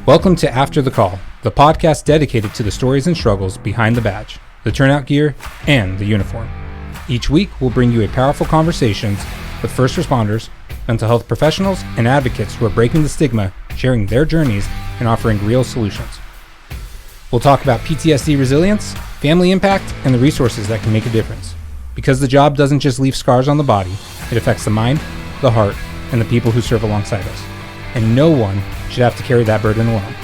Welcome to After the Call, the podcast dedicated to the stories and struggles behind the badge, the turnout gear, and the uniform. Each week, we'll bring you a powerful conversations with first responders, mental health professionals, and advocates who are breaking the stigma, sharing their journeys, and offering real solutions. We'll talk about PTSD resilience, family impact, and the resources that can make a difference. Because the job doesn't just leave scars on the body, it affects the mind, the heart, and the people who serve alongside us. And no one should have to carry that burden alone.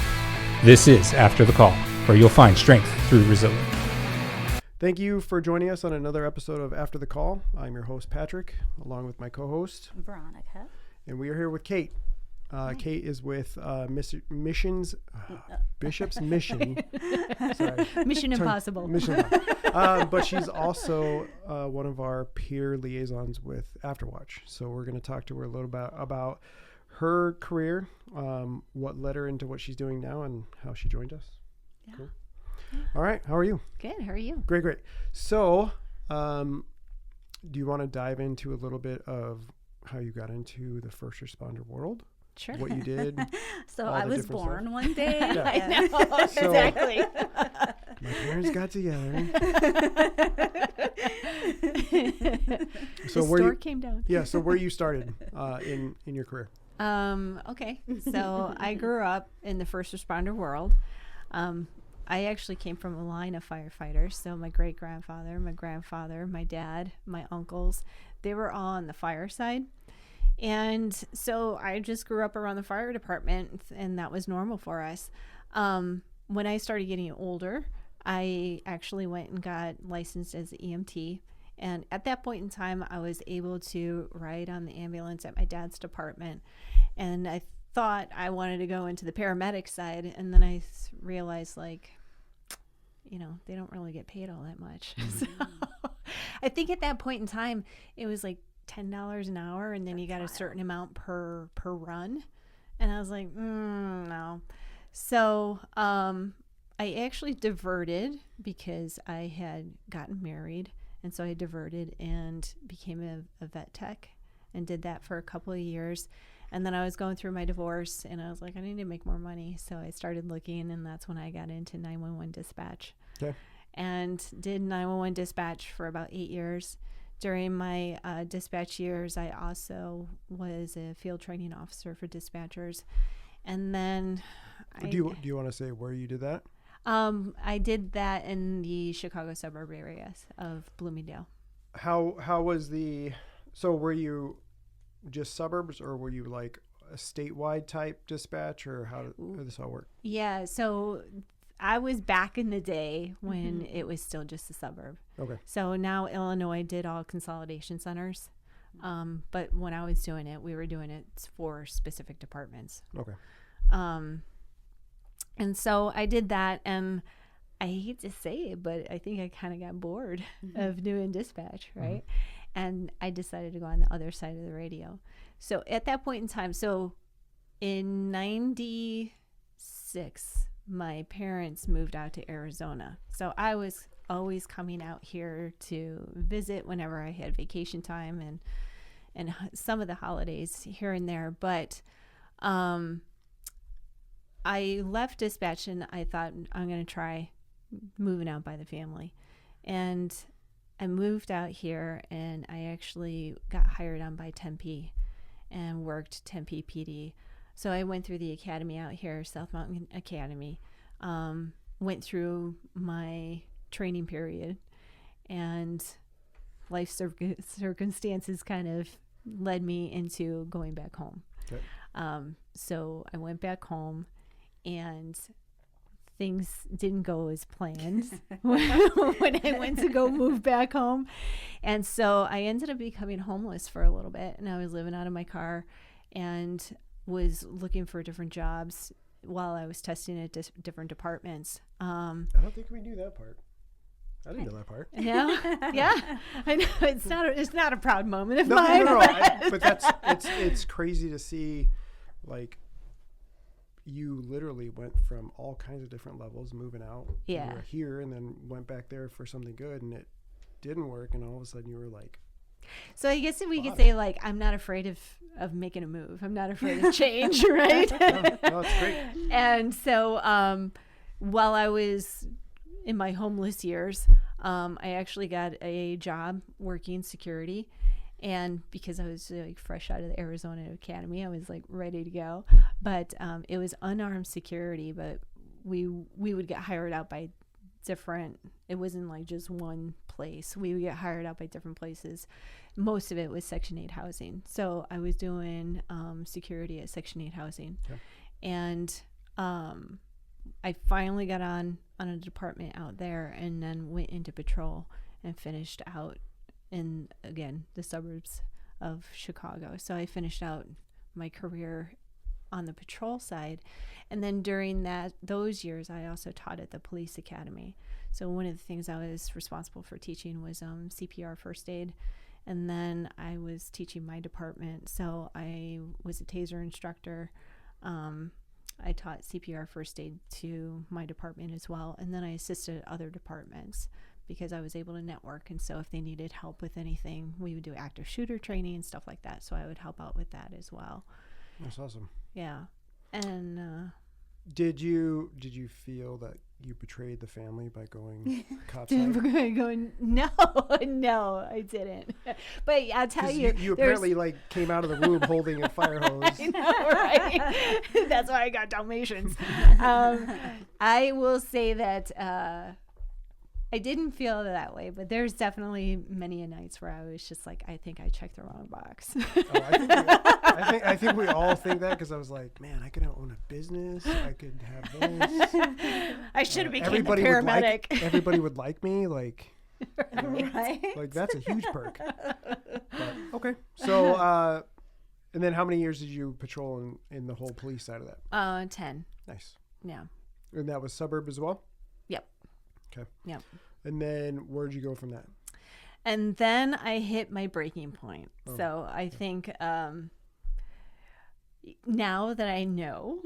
This is After the Call, where you'll find strength through resilience. Thank you for joining us on another episode of After the Call. I'm your host, Patrick, along with my co-host, Veronica. And we are here with Kate. Kate is with Bishop's Mission. Sorry. Mission Impossible. Mission Impossible. But she's also one of our peer liaisons with Afterwatch. So we're going to talk to her a little bit about her career, what led her into what she's doing now, and how she joined us. Yeah. Cool. All right. How are you? Good. How are you? Great. So, do you want to dive into a little bit of how you got into the first responder world? Sure. What you did? So I was born one day. Yeah. I know. So, exactly. My parents got together. So the stork came down. Yeah. So where you started in your career? Okay. So I grew up in the first responder world. I actually came from a line of firefighters. So my great-grandfather, my grandfather, my dad, my uncles, they were all on the fire side. And so I just grew up around the fire department, and that was normal for us. When I started getting older, I actually went and got licensed as an EMT. And at that point in time, I was able to ride on the ambulance at my dad's department. And I thought I wanted to go into the paramedic side. And then I realized, they don't really get paid all that much. So I think at that point in time, it was like $10 an hour. And then you got a certain amount per run. And I was like, no. So I actually diverted because I had gotten married. And so I diverted and became a vet tech and did that for a couple of years. And then I was going through my divorce and I was like, I need to make more money. So I started looking, and that's when I got into 911 dispatch. Okay. And did 911 dispatch for about 8 years. During my dispatch years, I also was a field training officer for dispatchers. And then Do you want to say where you did that? I did that in the Chicago suburb areas of Bloomingdale. How was so were you just suburbs, or were you like a statewide type dispatch, or how did this all work? Yeah, so I was back in the day when it was still just a suburb. Okay. So now Illinois did all consolidation centers. But when I was doing it, we were doing it for specific departments. Okay. And so I did that, and I hate to say it, but I think I kind of got bored of doing dispatch, right? And I decided to go on the other side of the radio. So at that point in time, so in 96, my parents moved out to Arizona. So I was always coming out here to visit whenever I had vacation time and some of the holidays here and there. But I left dispatch, and I thought, I'm going to try moving out by the family. And I moved out here, and I actually got hired on by Tempe and worked Tempe PD. So I went through the academy out here, South Mountain Academy, went through my training period, and life circumstances kind of led me into going back home. Okay. So I went back home, and things didn't go as planned when I went to go move back home. And so I ended up becoming homeless for a little bit, and I was living out of my car and was looking for different jobs while I was testing at different departments. I don't think we knew that part. I didn't know that part. Yeah, yeah. I know it's not a proud moment of mine. No. But it's crazy to see, like, you literally went from all kinds of different levels, moving out. Yeah. You were here and then went back there for something good, and it didn't work. And all of a sudden you were like So I guess we could say, like, I'm not afraid of making a move. I'm not afraid of change, right? No, it's great. And so while I was in my homeless years, I actually got a job working security. And because I was like fresh out of the Arizona Academy, I was like ready to go. But it was unarmed security, but we would get hired out by different, it wasn't like just one place. We would get hired out by different places. Most of it was Section 8 housing. So I was doing security at Section 8 housing. Okay. And I finally got on a department out there and then went into patrol and finished out in, again, the suburbs of Chicago. So I finished out my career on the patrol side. And then during those years, I also taught at the police academy. So one of the things I was responsible for teaching was CPR first aid. And then I was teaching my department. So I was a taser instructor. I taught CPR first aid to my department as well. And then I assisted other departments because I was able to network. And so if they needed help with anything, we would do active shooter training and stuff like that. So I would help out with that as well. That's awesome. Yeah. And did you feel that you betrayed the family by going cop side? going, no, I didn't. But I'll tell you, you apparently like came out of the room holding a fire hose. I know, right? That's why I got Dalmatians. I will say that I didn't feel that way, but there's definitely many nights where I was just like, I think I checked the wrong box. I think we all think that, because I was like, man, I could own a business. I could have this. I should have became a paramedic. Everybody would like me. Like, right? Like that's a huge perk. But, okay. So, and then how many years did you patrol in the whole police side of that? 10. Nice. Yeah. And that was suburb as well? Yep. Okay. Yep. And then where'd you go from that? And then I hit my breaking point. Oh, so I think now that I know,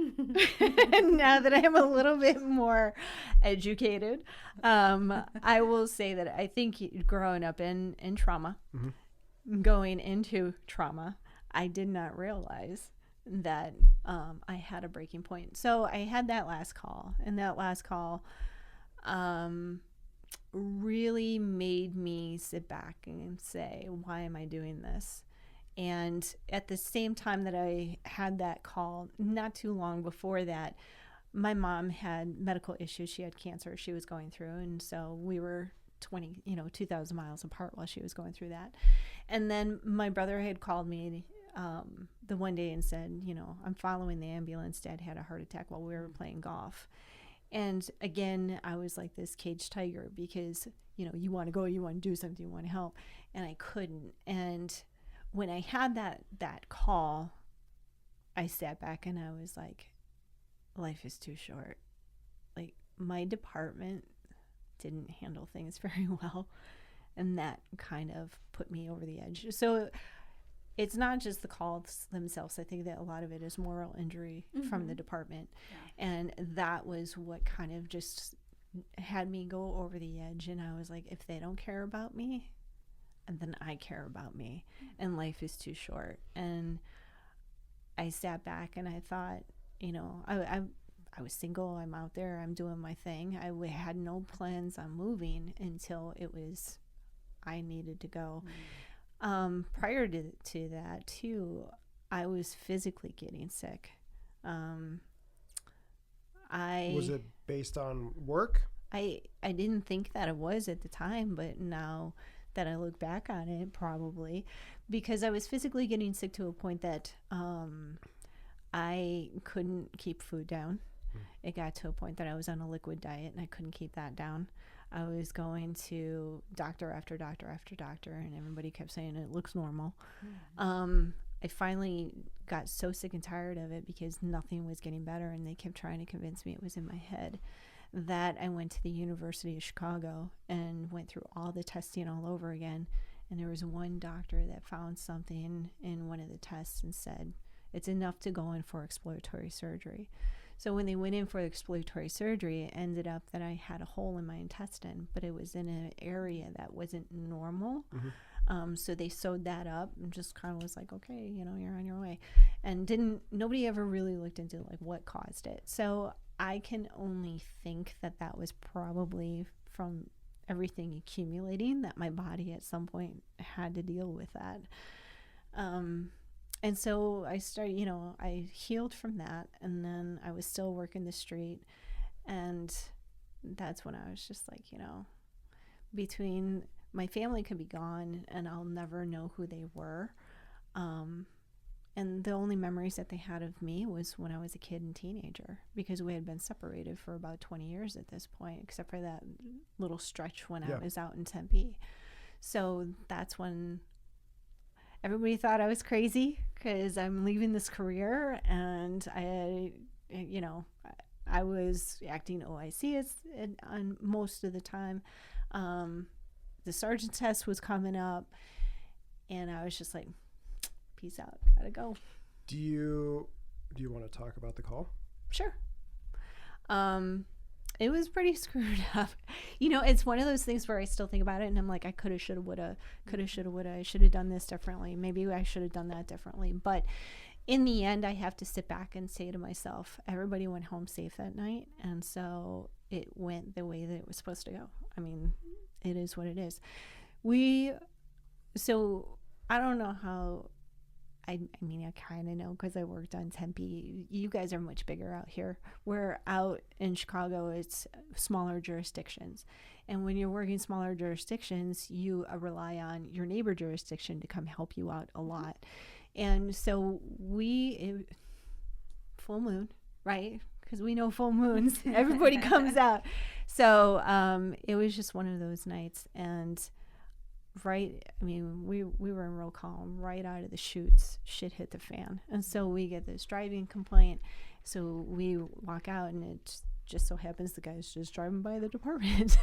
now that I'm a little bit more educated, I will say that I think growing up in trauma, going into trauma, I did not realize that I had a breaking point. So I had that last call, and that last call really made me sit back and say, why am I doing this? And at the same time that I had that call, not too long before that, my mom had medical issues. She had cancer she was going through. And so we were 2,000 miles apart while she was going through that. And then my brother had called me the one day and said, I'm following the ambulance. Dad had a heart attack while we were playing golf. And again, I was like this caged tiger because, you want to go, you want to do something, you want to help. And I couldn't. And when I had that call, I sat back and I was like, life is too short. Like, my department didn't handle things very well. And that kind of put me over the edge. So it's not just the calls themselves. I think that a lot of it is moral injury from the department. Yeah. And that was what kind of just had me go over the edge. And I was like, if they don't care about me, then I care about me. And life is too short. And I sat back and I thought, I was single. I'm out there. I'm doing my thing. I had no plans on moving until I needed to go. Prior to that too, I was physically getting sick. Was it based on work? I didn't think that it was at the time, but now that I look back on it, probably, because I was physically getting sick to a point that I couldn't keep food down. It got to a point that I was on a liquid diet and I couldn't keep that down. I was going to doctor after doctor after doctor, and everybody kept saying it looks normal. I finally got so sick and tired of it because nothing was getting better, and they kept trying to convince me it was in my head, that I went to the University of Chicago and went through all the testing all over again. And there was one doctor that found something in one of the tests and said, it's enough to go in for exploratory surgery. So when they went in for the exploratory surgery, it ended up that I had a hole in my intestine, but it was in an area that wasn't normal. So they sewed that up and just kind of was like, okay, you know, you're on your way. And nobody ever really looked into like what caused it. So I can only think that that was probably from everything accumulating, that my body at some point had to deal with that. And so I started, you know, I healed from that, and then I was still working the street. And that's when I was just like, you know, between my family could be gone and I'll never know who they were. And the only memories that they had of me was when I was a kid and teenager, because we had been separated for about 20 years at this point, except for that little stretch when I was out in Tempe. So that's when everybody thought I was crazy, because I'm leaving this career, and I was acting OIC on most of the time. The sergeant test was coming up, and I was just like, peace out, gotta go. Do you want to talk about the call? Sure. It was pretty screwed up. You know, it's one of those things where I still think about it and I'm like, I coulda, shoulda, woulda, I should have done this differently. Maybe I should have done that differently. But in the end, I have to sit back and say to myself, everybody went home safe that night. And so it went the way that it was supposed to go. I mean, it is what it is. So I don't know how, I mean, I kind of know because I worked on Tempe. You guys are much bigger out here. We're out in Chicago, it's smaller jurisdictions. And when you're working smaller jurisdictions, you rely on your neighbor jurisdiction to come help you out a lot. And so full moon, right? Because we know full moons, everybody comes out. So it was just one of those nights. And we were in roll call, right out of the chutes, shit hit the fan. And so we get this driving complaint. So we walk out, and it just so happens the guy's just driving by the department.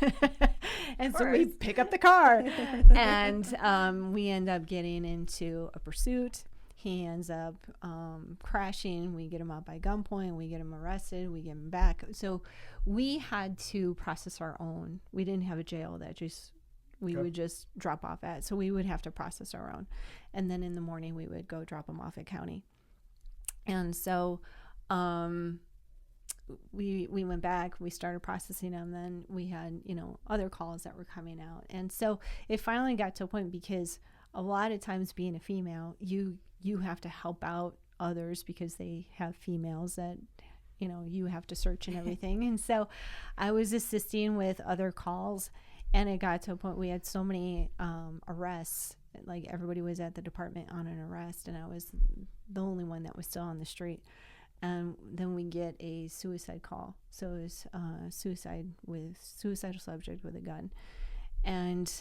And so we pick up the car, and we end up getting into a pursuit. He ends up crashing. We get him out by gunpoint. We get him arrested. We get him back. So we had to process our own. We didn't have a jail that we would just drop off at. So we would have to process our own. And then in the morning, we would go drop them off at county. And so we went back, we started processing them. Then we had, other calls that were coming out. And so it finally got to a point, because a lot of times being a female, you have to help out others because they have females that, you have to search and everything. And so I was assisting with other calls. And it got to a point we had so many arrests, like everybody was at the department on an arrest, and I was the only one that was still on the street. And then we get a suicide call. So it was suicidal subject with a gun. And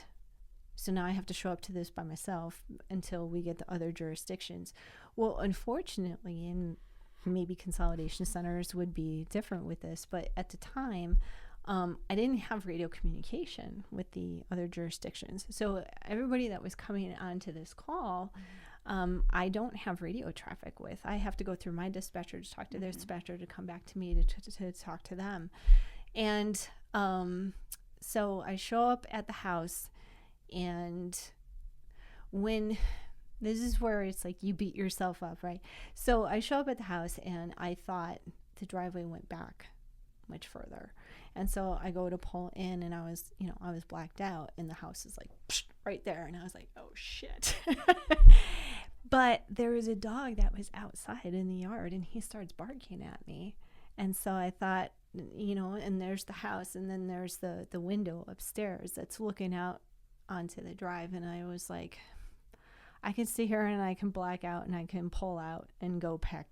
so now I have to show up to this by myself until we get the other jurisdictions. Well, unfortunately, and maybe consolidation centers would be different with this, but at the time, I didn't have radio communication with the other jurisdictions. So everybody that was coming onto this call, I don't have radio traffic with. I have to go through my dispatcher to talk to their dispatcher to come back to me to talk to them. And so I show up at the house, and this is where it's like you beat yourself up, right? So I show up at the house, and I thought the driveway went back much further. And so I go to pull in, and I was blacked out, and the house is like right there. And I was like, oh shit. But there was a dog that was outside in the yard, and he starts barking at me. And so I thought, and there's the house, and then there's the window upstairs that's looking out onto the drive. And I was like, I can sit here and I can black out and I can pull out and go park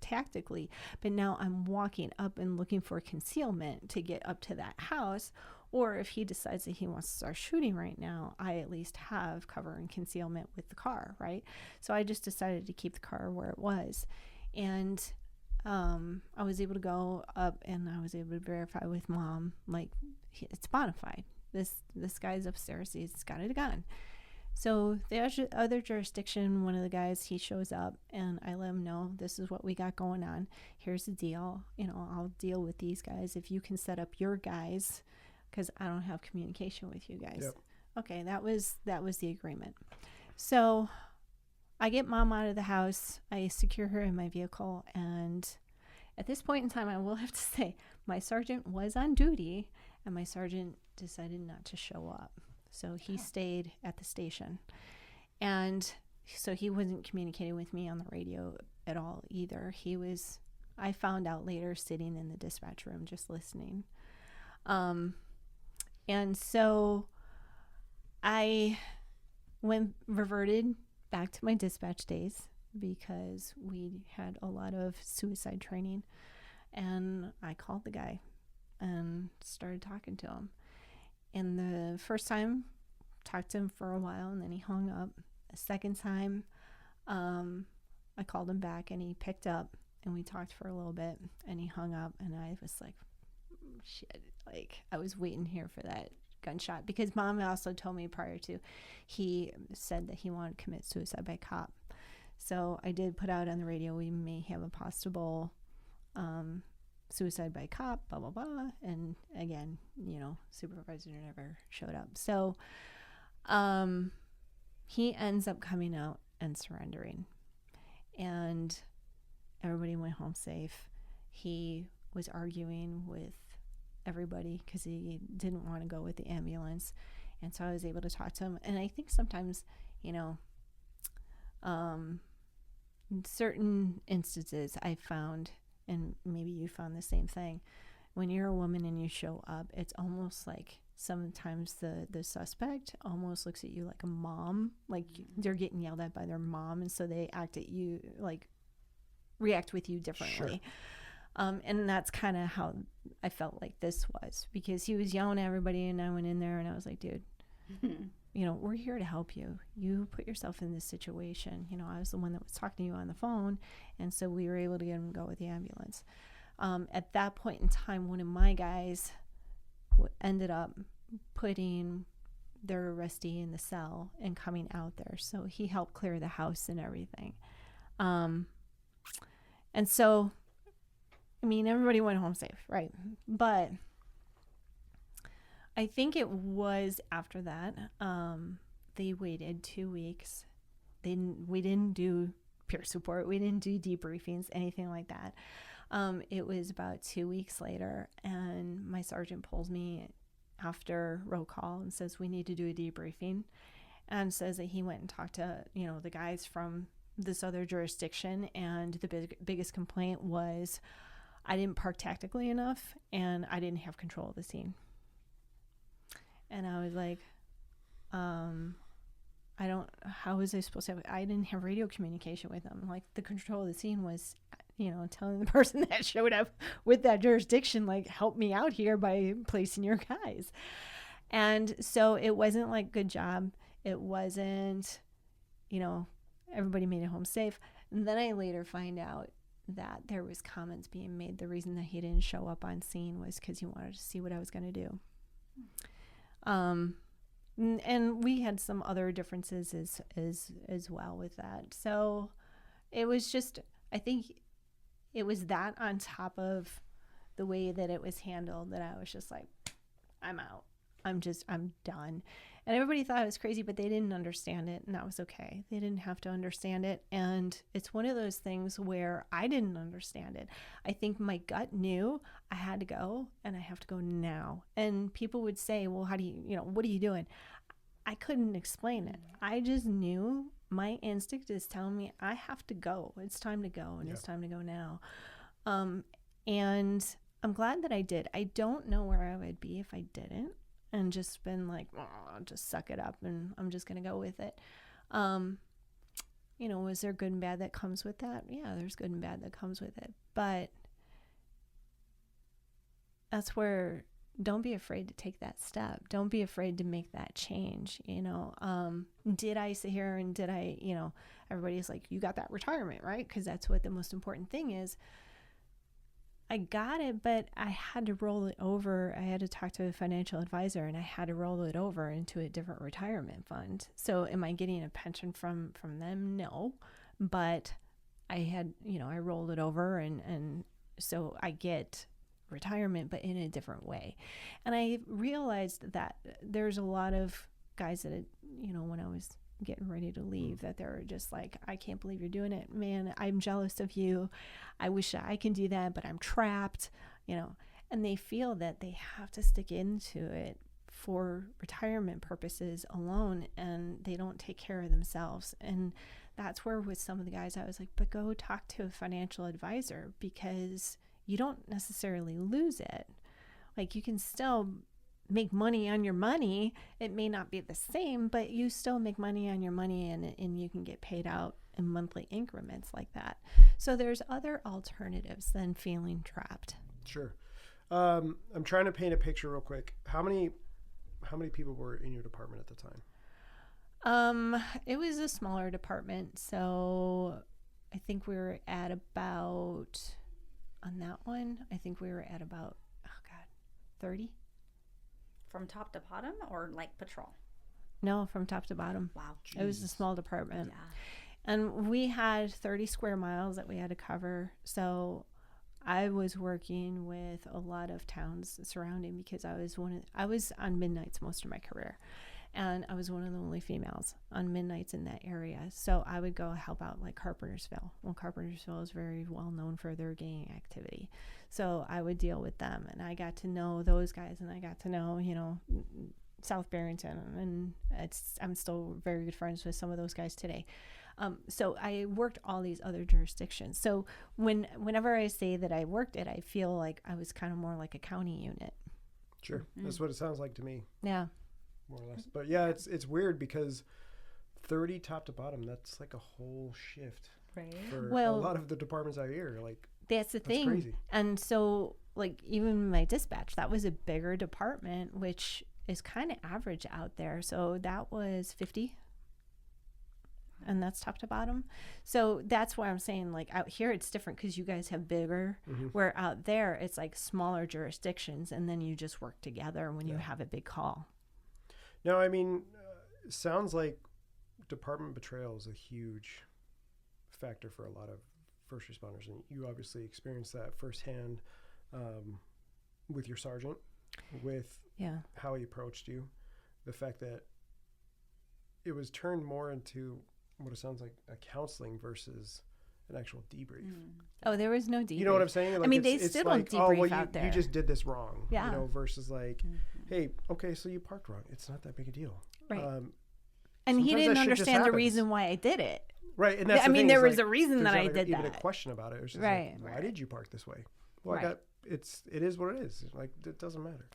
tactically. But now I'm walking up and looking for concealment to get up to that house. Or if he decides that he wants to start shooting right now, I at least have cover and concealment with the car, right? So I just decided to keep the car where it was. And I was able to go up, and I was able to verify with Mom, like, it's bona fide. This guy's upstairs. He's got a gun. So the other jurisdiction, one of the guys, he shows up, and I let him know, this is what we got going on. Here's the deal. I'll deal with these guys if you can set up your guys, because I don't have communication with you guys. Yep. Okay, that was the agreement. So I get mom out of the house. I secure her in my vehicle. And at this point in time, I will have to say my sergeant was on duty, and my sergeant decided not to show up. So he stayed at the station. And so he wasn't communicating with me on the radio at all either. I found out later, sitting in the dispatch room just listening. And so I reverted back to my dispatch days because we had a lot of suicide training. And I called the guy and started talking to him. And the first time, talked to him for a while, and then he hung up. The second time, I called him back, and he picked up, and we talked for a little bit, and he hung up, and I was like, shit, like I was waiting here for that gunshot, because mom also told me prior to, he said that he wanted to commit suicide by cop. So I did put out on the radio, we may have a possible suicide by cop, blah, blah, blah. And again, supervisor never showed up. So he ends up coming out and surrendering. And everybody went home safe. He was arguing with everybody because he didn't want to go with the ambulance. And so I was able to talk to him. And I think sometimes, in certain instances I found, and maybe you found the same thing, when you're a woman and you show up, it's almost like sometimes the suspect almost looks at you like a mom, like they're getting yelled at by their mom, and so they react with you differently. Sure. And that's kind of how I felt like this was, because he was yelling at everybody, and I went in there and I was like, dude, we're here to help you. You put yourself in this situation. I was the one that was talking to you on the phone, and so we were able to get him to go with the ambulance. At that point in time, one of my guys ended up putting their arrestee in the cell and coming out there. So he helped clear the house and everything. And so, everybody went home safe, right? But I think it was after that, they waited 2 weeks. We didn't do peer support. We didn't do debriefings, anything like that. It was about 2 weeks later, and my sergeant pulls me after roll call and says, we need to do a debriefing, and says that he went and talked to, the guys from this other jurisdiction, and the biggest complaint was I didn't park tactically enough, and I didn't have control of the scene. And I was like, how was I supposed to have, I didn't have radio communication with them. Like, the control of the scene was, telling the person that showed up with that jurisdiction, like, help me out here by placing your guys. And so it wasn't like, good job. It wasn't, everybody made it home safe. And then I later find out that there was comments being made. The reason that he didn't show up on scene was because he wanted to see what I was going to do. And we had some other differences as well with that. So it was just, I think it was that on top of the way that it was handled that I was just like, I'm out. I'm done. And everybody thought it was crazy, but they didn't understand it, and that was okay. They didn't have to understand it. And it's one of those things where I didn't understand it. I think my gut knew I had to go, and I have to go now. And people would say, well, how do you, what are you doing? I couldn't explain it. I just knew my instinct is telling me I have to go. It's time to go, and It's time to go now. And I'm glad that I did. I don't know where I would be if I didn't, and just been like, just suck it up, and I'm just going to go with it. Was there good and bad that comes with that? Yeah, there's good and bad that comes with it. But that's where, don't be afraid to take that step. Don't be afraid to make that change. Did I sit here and did I, everybody's like, you got that retirement, right? Because that's what the most important thing is. I got it, but I had to roll it over. I had to talk to a financial advisor, and I had to roll it over into a different retirement fund. So am I getting a pension from them? No, but I had, I rolled it over, and so I get retirement, but in a different way. And I realized that there's a lot of guys that, when I was getting ready to leave, that they were just like, I can't believe you're doing it, man. I'm jealous of you. I wish I can do that, but I'm trapped, and they feel that they have to stick into it for retirement purposes alone, and they don't take care of themselves. And that's where with some of the guys I was like, but go talk to a financial advisor, because you don't necessarily lose it. Like, you can still make money on your money. It may not be the same, but you still make money on your money, and you can get paid out in monthly increments like that. So there's other alternatives than feeling trapped. Sure. I'm trying to paint a picture real quick. How many people were in your department at the time? It was a smaller department, so I think we were at about, on that one, I think we were at about, 30. From top to bottom, or like patrol? No, from top to bottom. Wow. It was a small department. Yeah. And we had 30 square miles that we had to cover. So I was working with a lot of towns surrounding, because I was on midnights most of my career. And I was one of the only females on midnights in that area. So I would go help out like Carpentersville. Well, Carpentersville is very well known for their gang activity. So I would deal with them, and I got to know those guys, and I got to know, South Barrington, and I'm still very good friends with some of those guys today. So I worked all these other jurisdictions. So whenever I say that I worked it, I feel like I was kind of more like a county unit. Sure. That's what it sounds like to me. Yeah. More or less. But yeah, it's weird, because 30 top to bottom, that's like a whole shift. Right. For a lot of the departments out here. Like, that's the thing. Crazy. And so, like, even my dispatch, that was a bigger department, which is kind of average out there. So that was 50. And that's top to bottom. So that's why I'm saying, like, out here it's different, because you guys have bigger, where out there it's like smaller jurisdictions, and then you just work together when you have a big call. No, I mean, it sounds like department betrayal is a huge factor for a lot of first responders, and you obviously experienced that firsthand with your sergeant, with how he approached you, the fact that it was turned more into what it sounds like a counseling versus an actual debrief. Oh, there was no debrief. You know what I'm saying? Like, I mean, they still don't debrief out there. You just did this wrong. Yeah. Versus like, hey, okay, so you parked wrong. It's not that big a deal. Right. And he didn't understand the reason why I did it. Right. And that's there was a reason that I did that. Even a question about it. It was just like, why did you park this way? Well, it is what it is. Like, it doesn't matter.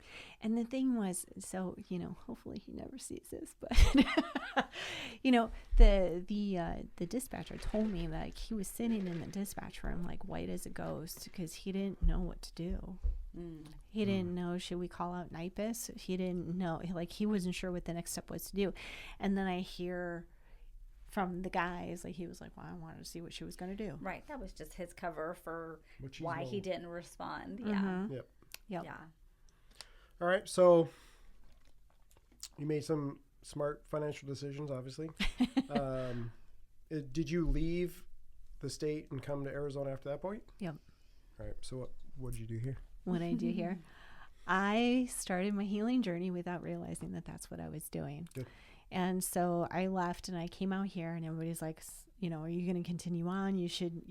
And the thing was, so, hopefully he never sees this, but the dispatcher told me that he was sitting in the dispatch room like white as a ghost, because he didn't know what to do. He didn't know, should we call out NIPUS? He didn't know, like, he wasn't sure what the next step was to do. And then I hear from the guys, like, he was like, well, I wanted to see what she was going to do. Right. That was just his cover for why he didn't respond. Yeah. Mm-hmm. Yep. Yeah. All right. So you made some smart financial decisions, obviously. Did you leave the state and come to Arizona after that point? Yep. All right. So what did you do here? What did I do here? I started my healing journey without realizing that that's what I was doing. Good. And so I left and I came out here, and everybody's like, are you going to continue on? You should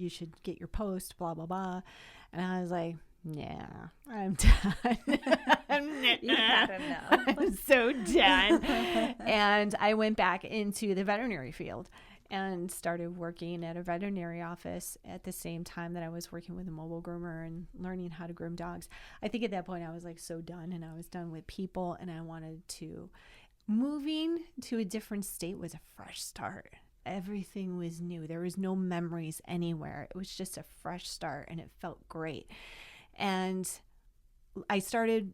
get your post, blah, blah, blah. And I was like, yeah, I'm done. You gotta know. I'm so done. And I went back into the veterinary field and started working at a veterinary office at the same time that I was working with a mobile groomer and learning how to groom dogs. I think at that point I was like so done, and I was done with people, and I wanted to. Moving to a different state was a fresh start. Everything was new. There was no memories anywhere. It was just a fresh start, and it felt great. And I started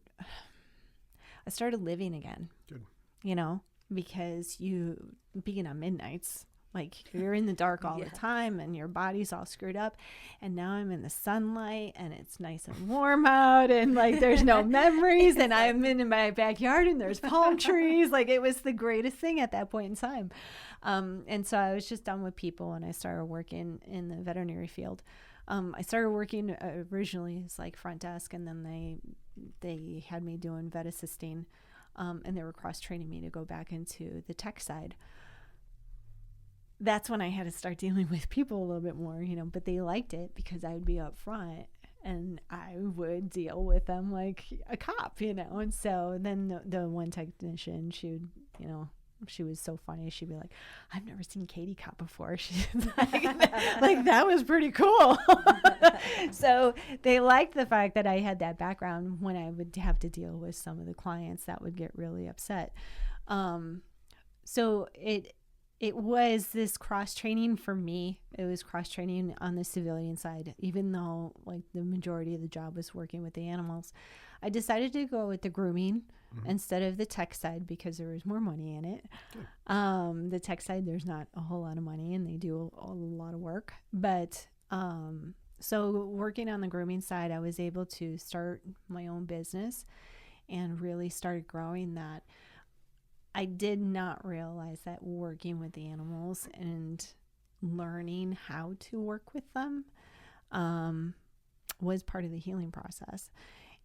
living again. Good. Because being on midnights, like, you're in the dark all the time, and your body's all screwed up. And now I'm in the sunlight, and it's nice and warm out, and like, there's no memories, and I'm in my backyard, and there's palm trees. Like, it was the greatest thing at that point in time. And so I was just done with people, and I started working in the veterinary field. I started working originally as like front desk, and then they had me doing vet assisting. and they were cross-training me to go back into the tech side. That's when I had to start dealing with people a little bit more, but they liked it because I would be up front and I would deal with them like a cop, And so then the one technician, she was so funny. She'd be like, I've never seen Katie cop before. She's like that was pretty cool. So they liked the fact that I had that background when I would have to deal with some of the clients that would get really upset. So it was this cross-training for me. It was cross-training on the civilian side, even though like the majority of the job was working with the animals. I decided to go with the grooming instead of the tech side because there was more money in it. The tech side, there's not a whole lot of money and they do a lot of work. But so working on the grooming side, I was able to start my own business and really started growing that. I did not realize that working with the animals and learning how to work with them was part of the healing process.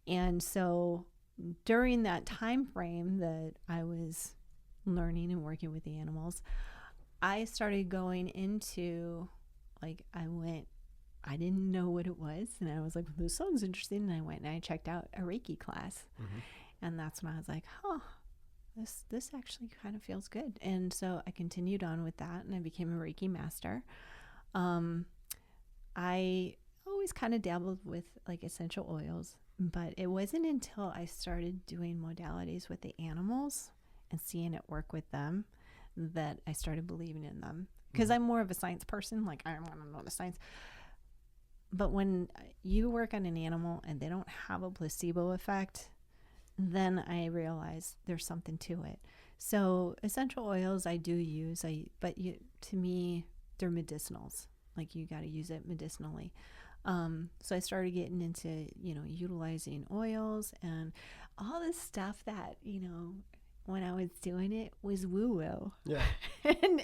And so during that time frame that I was learning and working with the animals, I started going into I didn't know what it was. And I was like, this sounds interesting. And I went and I checked out a Reiki class. And that's when I was like, this actually kind of feels good. And so I continued on with that and I became a Reiki master. I always kind of dabbled with like essential oils, but it wasn't until I started doing modalities with the animals and seeing it work with them that I started believing in them. Because I'm more of a science person. Like, I want to know the science. But when you work on an animal and they don't have a placebo effect, then I realized there's something to it. So essential oils I do use, to me, they're medicinals. Like you got to use it medicinally. So I started getting into, utilizing oils and all this stuff that, when I was doing it was woo-woo. Yeah.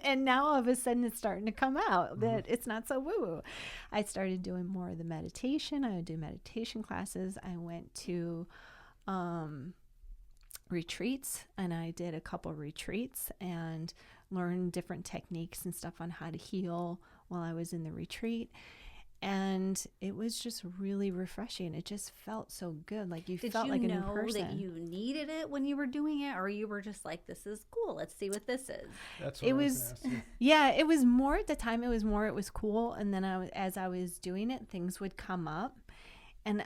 and now all of a sudden it's starting to come out that it's not so woo-woo. I started doing more of the meditation. I would do meditation classes. I went to retreats and I did a couple retreats and learned different techniques and stuff on how to heal while I was in the retreat. And it was just really refreshing. It just felt so good. Like you felt like a new person. Did you know that you needed it when you were doing it, or you were just like, this is cool, let's see what this is? That's what I was going to ask you. Yeah, it was more at the time. It was cool. And then as I was doing it, things would come up. And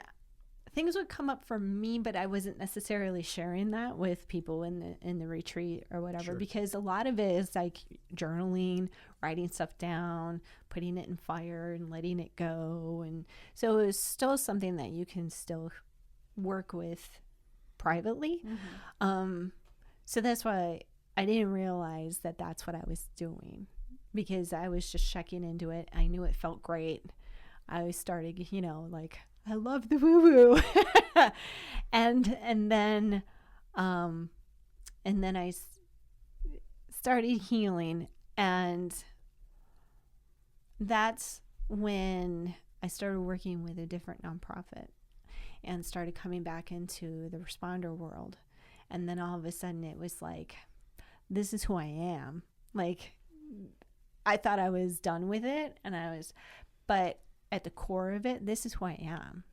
things would come up for me, but I wasn't necessarily sharing that with people in the retreat or whatever, because a lot of it is like journaling, writing stuff down, putting it in fire and letting it go. And so it was still something that you can still work with privately. So that's why I didn't realize that that's what I was doing, because I was just checking into it. I knew it felt great. I started, I love the woo-woo. and then I started healing, and that's when I started working with a different nonprofit and started coming back into the responder world. And then all of a sudden it was like, this is who I am. Like, I thought I was done with it, but at the core of it, this is who I am.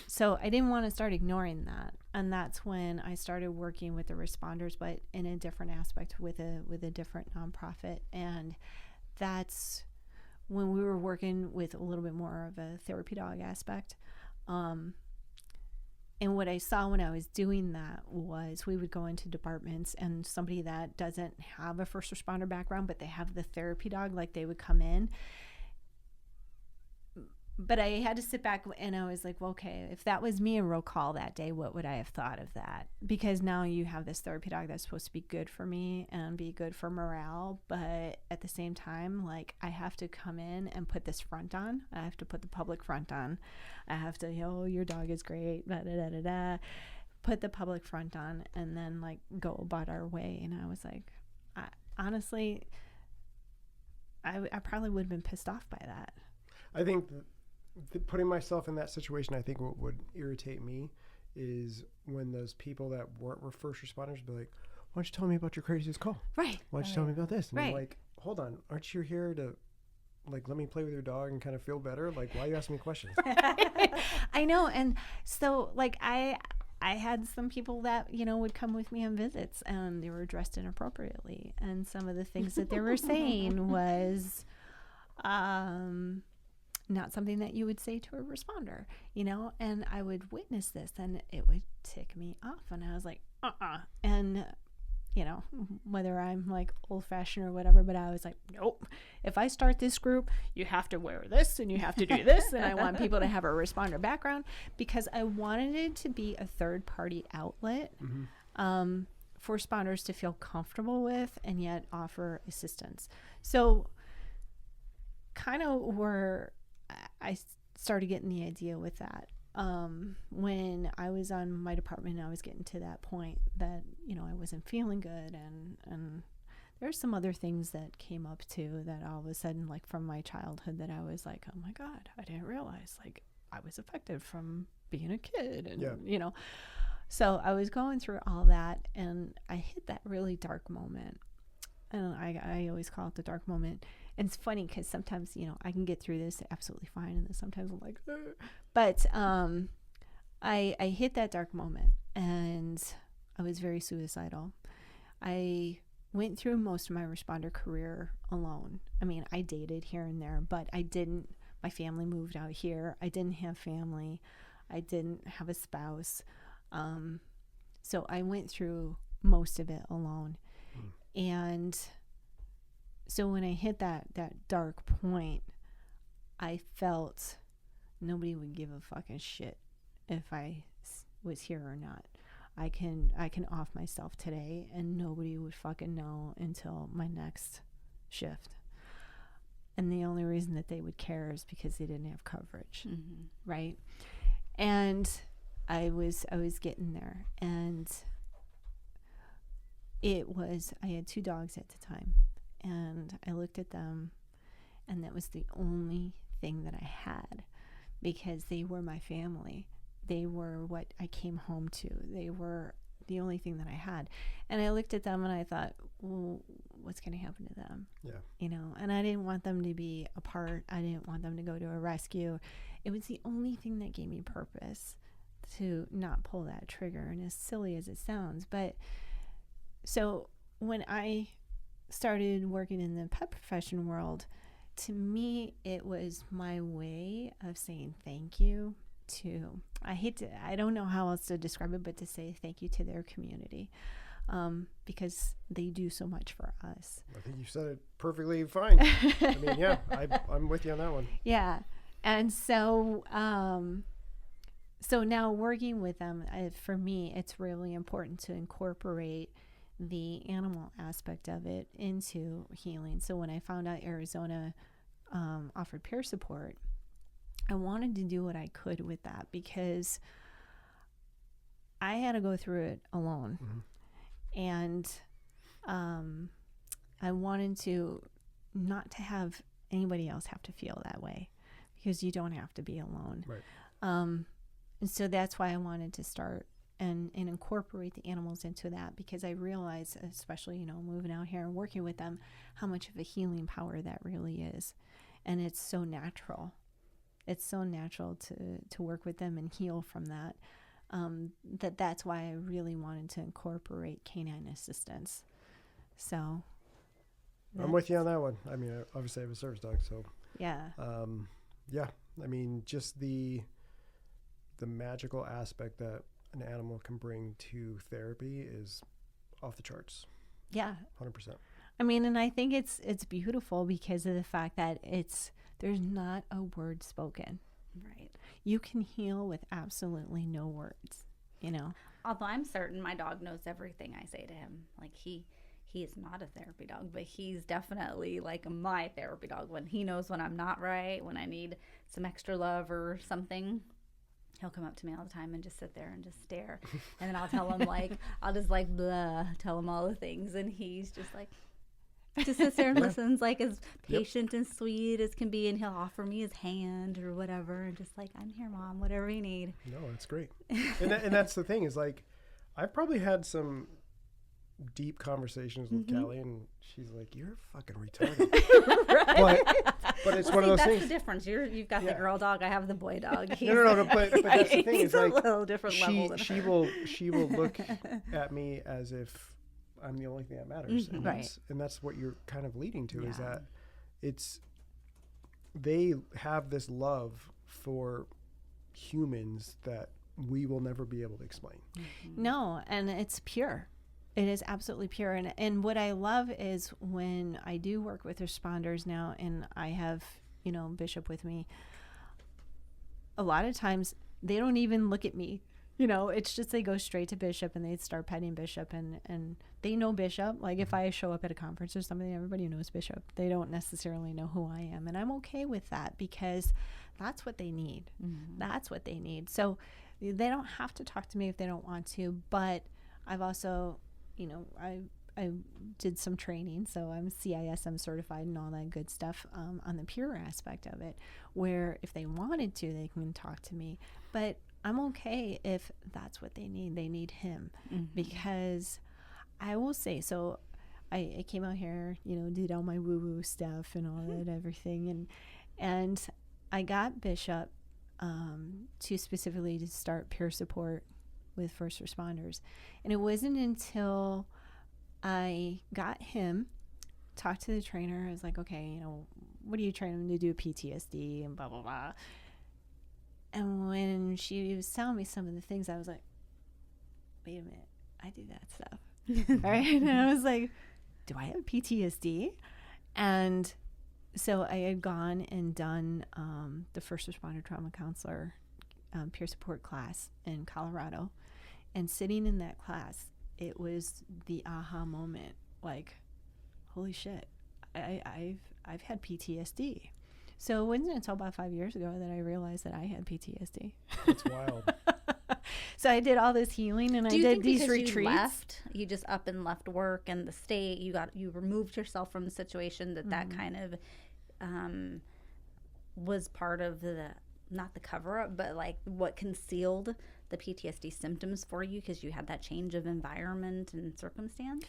So I didn't want to start ignoring that. And that's when I started working with the responders, but in a different aspect with a different nonprofit. And that's when we were working with a little bit more of a therapy dog aspect. And what I saw when I was doing that was we would go into departments and somebody that doesn't have a first responder background, but they have the therapy dog, like they would come in. But I had to sit back and I was like, well, okay, if that was me in roll call that day, what would I have thought of that? Because now you have this therapy dog that's supposed to be good for me and be good for morale. But at the same time, like, I have to come in and put this front on. I have to put the public front on. I have to, your dog is great, put the public front on and then like go about our way. And I was like, honestly, I probably would have been pissed off by that. I think putting myself in that situation, I think what would irritate me is when those people that weren't first responders be like, why don't you tell me about your craziest call? Right. Why don't you tell me about this? And I'm Right. like, hold on, aren't you here to like let me play with your dog and kind of feel better? Like, why are you asking me questions? I know. And so like I had some people that, you know, would come with me on visits and they were dressed inappropriately. And some of the things that they were saying was not something that you would say to a responder, you know, and I would witness this and it would tick me off. And I was like, And, you know, whether I'm like old fashioned or whatever, but I was like, nope, if I start this group, you have to wear this and you have to do this. And I want people to have a responder background because I wanted it to be a third party outlet for responders to feel comfortable with and yet offer assistance. So kind of where I started getting the idea with that. When I was on my department, I was getting to that point that, you know, I wasn't feeling good. And there's some other things that came up too that all of a sudden, like from my childhood, that I was like, oh my God, I didn't realize like I was affected from being a kid. And, you know, so I was going through all that and I hit that really dark moment. And I always call it the dark moment. And it's funny because sometimes, you know, I can get through this absolutely fine. And then sometimes I'm like, ugh. But I hit that dark moment and I was very suicidal. I went through most of my responder career alone. I mean, I dated here and there, but I didn't. My family moved out here. I didn't have family. I didn't have a spouse. So I went through most of it alone. And so when I hit that dark point, I felt nobody would give a fucking shit if I was here or not. I can off myself today and nobody would fucking know until my next shift. And the only reason that they would care is because they didn't have coverage, right? And I was getting there, and I had 2 dogs at the time, and I looked at them, and that was the only thing that I had, because they were my family. They were what I came home to. They were the only thing that I had. And I looked at them and I thought, well, what's going to happen to them? Yeah. You know, and I didn't want them to be apart. I didn't want them to go to a rescue. It was the only thing that gave me purpose to not pull that trigger. And as silly as it sounds, but so when I started working in the pet profession world, to me, it was my way of saying thank you to, I don't know how else to describe it, but to say thank you to their community, because they do so much for us. I think you said it perfectly fine. I mean, yeah, I'm with you on that one. Yeah. And so, so now working with them, for me, it's really important to incorporate the animal aspect of it into healing. So when I found out Arizona offered peer support, I wanted to do what I could with that, because I had to go through it alone. And I wanted to not to have anybody else have to feel that way, because you don't have to be alone. Right. And so that's why I wanted to start and incorporate the animals into that, because I realized, especially, you know, moving out here and working with them, how much of a healing power that really is. And it's so natural. It's so natural to work with them and heal from that. That's why I really wanted to incorporate canine assistance. So I'm with you on that one. I mean, obviously I have a service dog, so yeah. Yeah. I mean, just the magical aspect that an animal can bring to therapy is off the charts. Yeah. 100%. I mean, and I think it's beautiful because of the fact that there's not a word spoken. Right. You can heal with absolutely no words, you know. Although I'm certain my dog knows everything I say to him. Like he is not a therapy dog, but he's definitely like my therapy dog. When he knows when I'm not right, when I need some extra love or something, he'll come up to me all the time and just sit there and just stare. And then I'll tell him I'll just blah, tell him all the things. And he's just like, Just sits there and listens, like as patient and sweet as can be, and he'll offer me his hand or whatever, and just like, I'm here, Mom, whatever you need. No, that's great. And that's the thing is like, I've probably had some deep conversations with Callie, and she's like, "You're fucking retarded." but it's one of those that's things. the difference. You've got the girl dog. I have the boy dog. No, but that's the thing. He's Is a like little different level than she her. will look at me as if I'm the only thing that matters, and that's what you're kind of leading to is that they have this love for humans that we will never be able to explain. No, and it's pure. It is absolutely pure. And what I love is when I do work with responders now, and I have, Bishop with me, a lot of times they don't even look at me. It's just they go straight to Bishop and they start petting Bishop, and they know Bishop. Like if I show up at a conference or something, everybody knows Bishop. They don't necessarily know who I am. And I'm okay with that because that's what they need. That's what they need. So they don't have to talk to me if they don't want to, but I've also, I did some training, so I'm CISM certified and all that good stuff on the pure aspect of it, where if they wanted to, they can talk to me. But I'm okay if that's what they need. They need him because I will say, so I came out here, did all my woo-woo stuff and all that, everything. And I got Bishop to specifically to start peer support with first responders. And it wasn't until I got him, talked to the trainer, I was like, okay, what do you train him to do? PTSD and blah, blah, blah. And when she was telling me some of the things, I was like, wait a minute, I do that stuff. Right? And I was like, do I have PTSD? And so I had gone and done the first responder trauma counselor peer support class in Colorado. And sitting in that class, it was the aha moment. Like, holy shit, I've had PTSD. So it wasn't until about 5 years ago that I realized that I had PTSD. It's wild. So I did all this healing, and I did these retreats. You just up and left work and the state. You removed yourself from the situation that kind of was part of the, not the cover up, but like what concealed the PTSD symptoms for you because you had that change of environment and circumstance.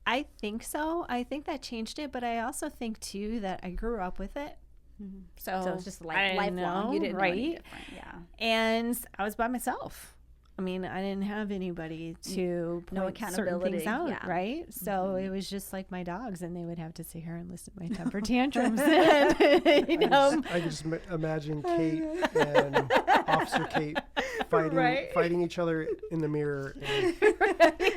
I think so. I think that changed it, but I also think too that I grew up with it. So it's just like lifelong. You didn't know any different. Yeah. And I was by myself. I mean, I didn't have anybody to point certain things out, right? So it was just like my dogs, and they would have to sit here and listen to my temper tantrums. And, I just imagine Kate and Officer Kate fighting each other in the mirror.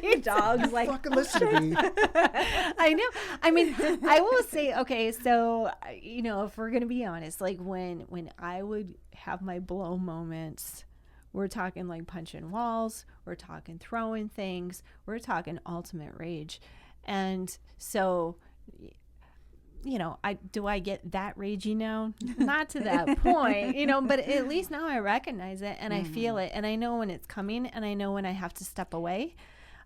And dogs like fucking listen to me. I know. I mean, I will say, okay, so if we're gonna be honest, like when I would have my blow moments. We're talking like punching walls. We're talking throwing things. We're talking ultimate rage. And so, do I get that ragey now? Not to that point, but at least now I recognize it and I feel it. And I know when it's coming and I know when I have to step away.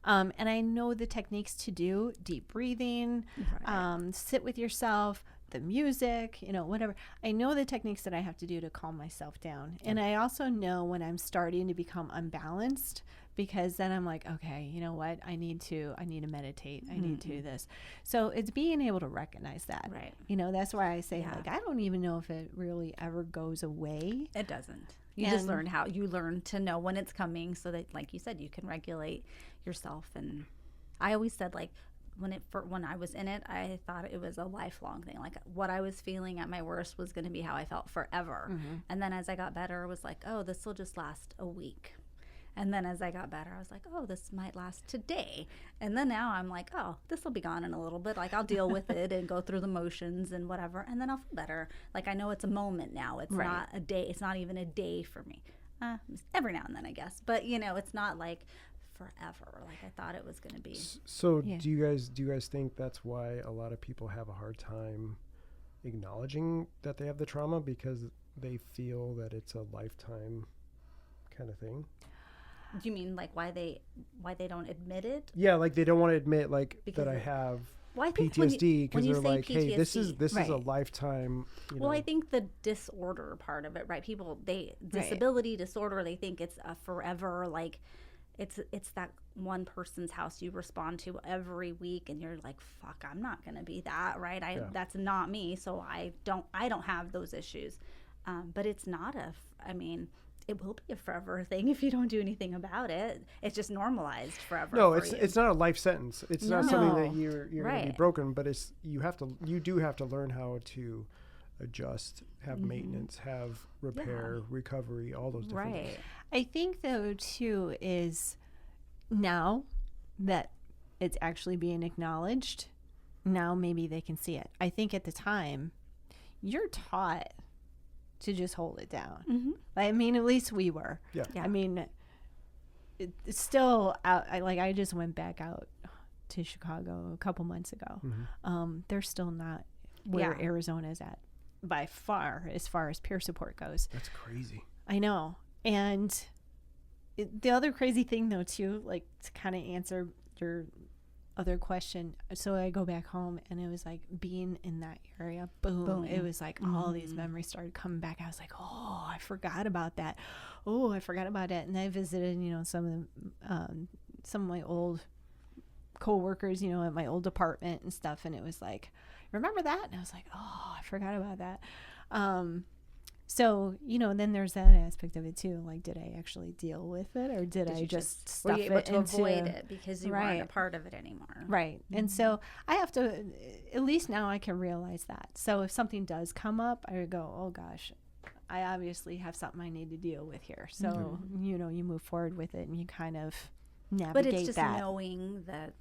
And I know the techniques to do deep breathing, sit with yourself, the music, whatever. I know the techniques that I have to do to calm myself down. And I also know when I'm starting to become unbalanced, because then I'm like, okay, you know what? I need to meditate. I need to do this. So it's being able to recognize that. Right. That's why I say like, I don't even know if it really ever goes away. It doesn't. You just learn to know when it's coming so that, like you said, you can regulate yourself. And I always said, like, when I was in it, I thought it was a lifelong thing. Like what I was feeling at my worst was going to be how I felt forever. And then as I got better, it was like, oh, this will just last a week. And then as I got better, I was like, oh, this might last today. And then now I'm like, oh, this will be gone in a little bit. Like I'll deal with it and go through the motions and whatever. And then I'll feel better. Like I know it's a moment now. It's not a day. It's not even a day for me. Every now and then, I guess. But, it's not like forever like I thought it was going to be. So do you guys think that's why a lot of people have a hard time acknowledging that they have the trauma because they feel that it's a lifetime kind of thing? Do you mean like why they don't admit it? Yeah, like they don't want to admit like that I have Well, I think when PTSD you because they're say like, hey, this is Right. a lifetime. Well, I think the disorder part of it, right? People, disability disorder, they think it's a forever, like it's that one person's house you respond to every week, and you're like, fuck, I'm not gonna be that, right? That's not me, so I don't have those issues. But it's not I mean, it will be a forever thing if you don't do anything about it. It's just normalized forever. No, for you. it's not a life sentence. It's not something that No. you're going to be Right. broken, but you do have to learn how to adjust, have maintenance, have repair, recovery, all those different things. Right. I think though too is now that it's actually being acknowledged, now maybe they can see it. I think at the time you're taught to just hold it down. Mm-hmm. I mean, at least we were. Yeah. Yeah. I mean, it's still out. I just went back out to Chicago a couple months ago. They're still not where Yeah. Arizona is at by far as peer support goes. That's crazy. I know. And the other crazy thing though too, like to kind of answer your other question, so I go back home and it was like being in that area, boom. It was like all these memories started coming back. I was like, oh, I forgot about that. Oh, I forgot about it. And I visited, some of my old co-workers, at my old department and stuff, and it was like, remember that? And I was like, oh, I forgot about that. So, then there's that aspect of it too. Like, did I actually deal with it, or did I just stuff were you able it to into avoid it because you weren't Right. a part of it anymore? Right. And so I have to, at least now I can realize that. So if something does come up, I would go, oh gosh, I obviously have something I need to deal with here. So, you move forward with it and you kind of navigate But it's just that. knowing that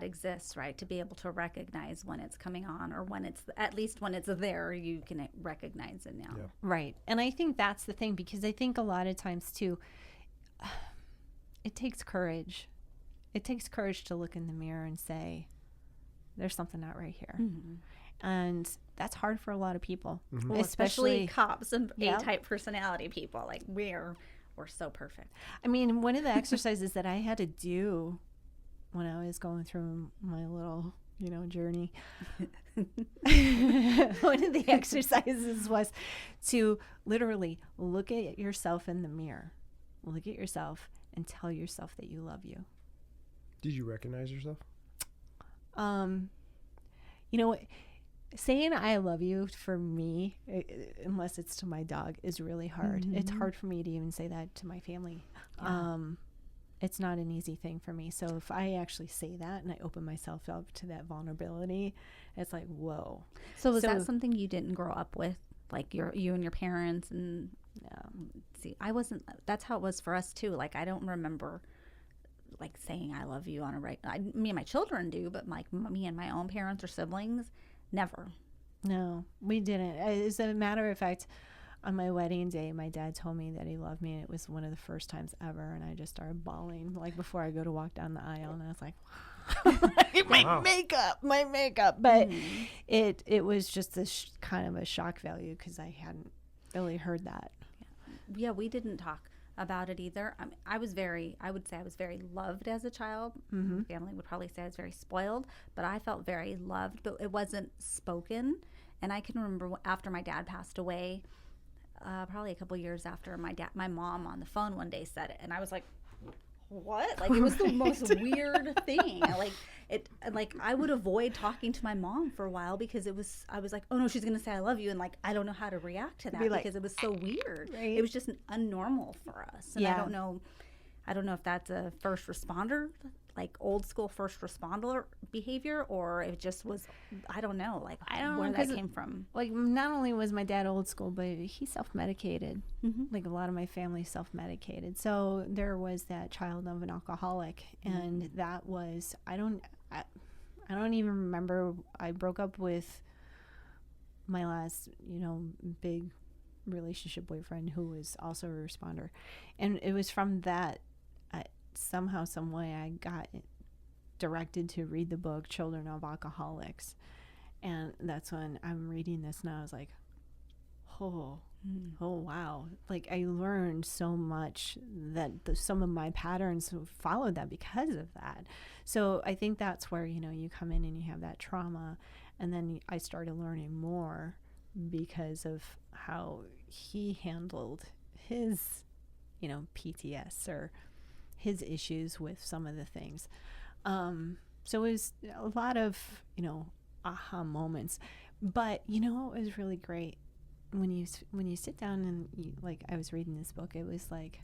exists, right? To be able to recognize when it's coming on, or when it's, at least when it's there, you can recognize it now. Yeah. Right. And I think that's the thing, because I think a lot of times too, it takes courage. It takes courage to look in the mirror and say, there's something not right here. And that's hard for a lot of people, Well, especially cops and A-type personality people. Like we're so perfect. I mean, one of the exercises that I had to do when I was going through my little, journey, one of the exercises was to literally look at yourself in the mirror, look at yourself and tell yourself that you love you. Did you recognize yourself? Saying I love you for me, unless it's to my dog, is really hard. It's hard for me to even say that to my family. It's not an easy thing for me. So if I actually say that and I open myself up to that vulnerability, it's like, whoa. So was that something you didn't grow up with? Like you and your parents? And see, I wasn't, that's how it was for us too. Like, I don't remember like saying I love you on a me and my children do, but like me and my own parents or siblings, never. No, we didn't. As a matter of fact, on my wedding day, my dad told me that he loved me, and it was one of the first times ever, and I just started bawling like before I go to walk down the aisle, and I was like, my makeup. But it was just kind of a shock value, because I hadn't really heard that. Yeah, we didn't talk about it either. I mean, I would say I was very loved as a child. My family would probably say I was very spoiled, but I felt very loved, but it wasn't spoken. And I can remember after my dad passed away, probably a couple years after, my mom on the phone one day said it, and I was like, what? Like, it was the most weird thing. Like I would avoid talking to my mom for a while, because I was like, oh no, she's gonna say I love you, and like I don't know how to react to that, because it was so weird. Right? It was just unnormal for us. And Yeah. I don't know if that's a first responder, like old school first responder behavior, or it just was, I don't know, like I don't where know, that 'cause came from. Like, not only was my dad old school, but he self-medicated. Like, a lot of my family self-medicated. So there was that child of an alcoholic, and that was, I don't even remember. I broke up with my last, big relationship boyfriend, who was also a responder, and it was from that, somehow, some way, I got directed to read the book Children of Alcoholics. And that's when I'm reading this, and I was like, oh, Oh, wow. Like I learned so much that some of my patterns followed that because of that. So I think that's where, you come in and you have that trauma. And then I started learning more because of how he handled his, PTS or his issues with some of the things. So it was a lot of, aha moments. But, what was really great? When you sit down and like I was reading this book, it was like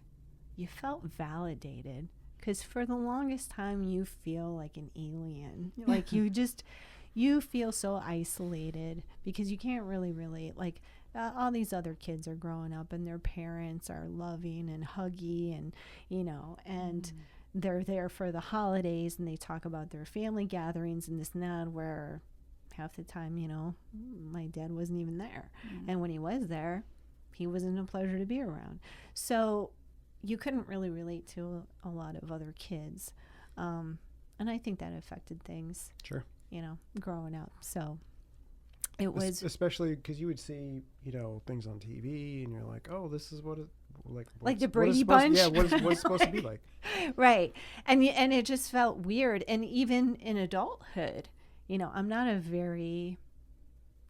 you felt validated because for the longest time you feel like an alien, like you feel so isolated because you can't really relate. Like all these other kids are growing up and their parents are loving and huggy and and they're there for the holidays and they talk about their family gatherings and this and that, where half the time, my dad wasn't even there. And when he was there, he wasn't a pleasure to be around. So you couldn't really relate to a lot of other kids. And I think that affected things. Sure. Growing up. So it was... Especially because you would see, things on TV and you're like, oh, this is what it... Like the Brady Bunch? What it's supposed to be like. Right. And it just felt weird. And even in adulthood... I'm not a very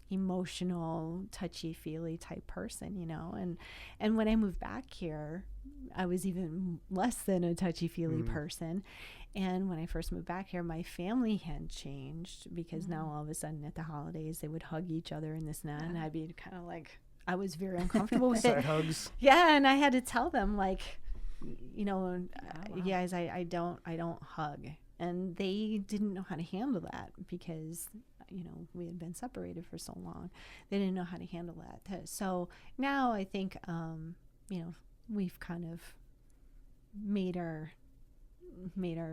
emotional, touchy-feely type person, and when I moved back here, I was even less than a touchy-feely person. And when I first moved back here, my family had changed because now all of a sudden at the holidays, they would hug each other and this and that, and I'd be kind of like, I was very uncomfortable with Side it. hugs. Yeah, and I had to tell them, like, guys, I don't hug. And they didn't know how to handle that because, we had been separated for so long. They didn't know how to handle that. So now I think, we've kind of made our